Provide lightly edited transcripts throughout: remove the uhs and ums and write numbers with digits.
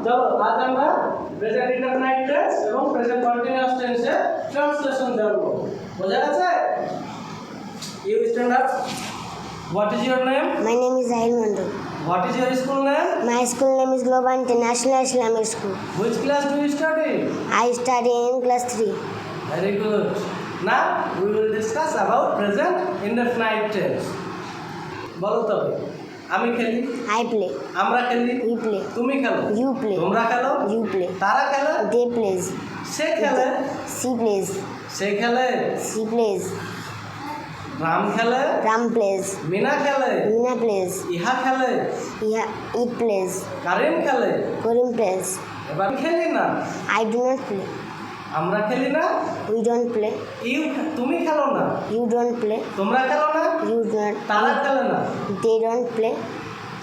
চলো আজ আমরা প্রেজেন্ট ইনডেফিনাইট টেন্স এবং প্রেজেন্ট কন্টিনিউয়াস টেন্সের ট্রান্সলেশন জানবো। বোঝা গেছে? You stand up. What is your name? My name is Zahir Mandal. What is your school name? My school name is Global International Islamic School. Which class do you study? I study in class 3. Very good. Now we will discuss about present indefinite tense. বলো তবে আমি খেলি, I play. আমরা খেলি, We play. তুমি খেলো, You play. তোমরা খেলো, You play. তারা খেলে, They plays. সে খেলে, She plays. সে খেলে, She plays. রাম খেলে, Ram plays. মিনা খেলে, Meena plays. ইহা খেলে, It plays. কারিম খেলে। Karim plays. এবার খেলি না, I do not play. আমরা খেলি না, We don't play. তুমি খেলো না, You don't play. তোমরা খেলো না, You don't. তারা খেলে না, They don't play.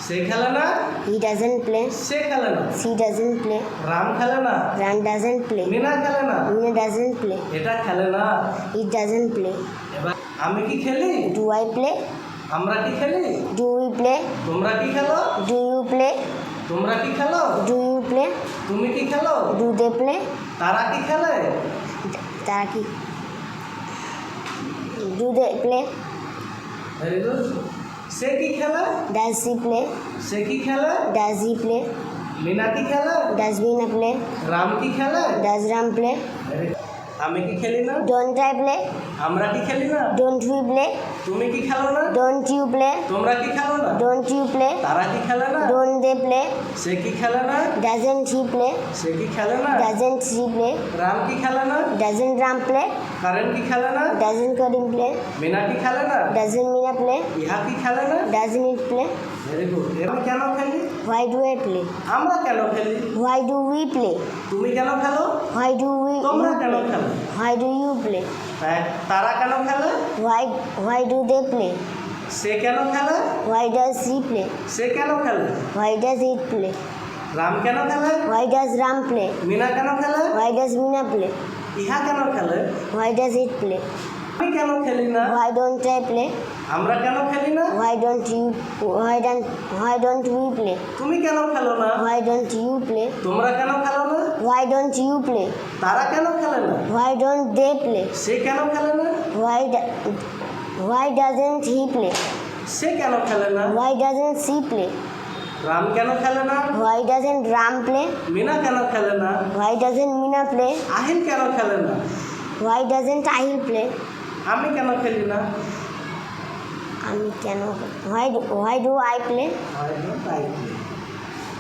সে খেলে না, He doesn't play. সে খেলে না, She doesn't play. রাম খেলে না, Ram doesn't play. মিনা খেলে না, Meena doesn't play. এটা খেলে না। It doesn't play. এবার আমি কি খেলি, Do I play? আমরা কি খেলি, Do we play? তোমরা কি খেলো, Do you play? তোমরা কি খেলো, Do you play? তুমি কি খেলো, Do they play? তারা কি খেলে। Taki. Do they play? Very good. সে কি খেলে, Does he play? সে কি খেলে, Does he play? মিনা কি খেলে, Does Meena play? রাম কি খেলে। Does Ram play? Very good. আমি কি খেলি না, Don't I play? আমরা কি খেলি না, Don't we play? তুমি কি খেলো না, Don't you play? তোমরা কি খেলো না, Don't you play? তারা কি খেলে না, Don't they play? সে কি খেলে না, Doesn't he play? সে কি খেলে না, Doesn't she play? রাম কি খেলে না, Doesn't Ram play? কারেন কি খেলে না, Doesn't Karim play? মিনা কি খেলে না, Doesn't Meena play? ইহা কি খেলে না। Doesn't it play? Very good. আমি কেন খেলি, Why do I play? আমরা কেন খেলি, Why do we play? তুমি কেন খেলো, Why do we তোমরা you কেন play? খেলো, Why do you play? তারা কেন খেলে, Why do they play? সে কেন খেলে, Why does he play? সে কেন খেলে, Why does it play? Ram কেন খেলে, Why does Ram play? Mina কেন খেলে, Why does Meena play? ইহা কেন খেলে, Why does it play? আমি কেন খেলি না, Why don't I play? আমরা কেন খেলি না, Why don't we play? তুমি কেন খেলো না, Why don't you play? তোমরা কেন খেলো না, Why don't you play? তারা কেন খেলে না, Why don't they play? সে কেন খেলে না, Why doesn't he play? সে কেন খেলে না, Why doesn't she play? Ram কেন খেলে না, Why doesn't Ram play? Mina কেন খেলে না, Why doesn't Meena play? Ahil কেন খেলে না, Why doesn't Ahil play? আমি কেন খেলি না। Why do I play? Why don't I play?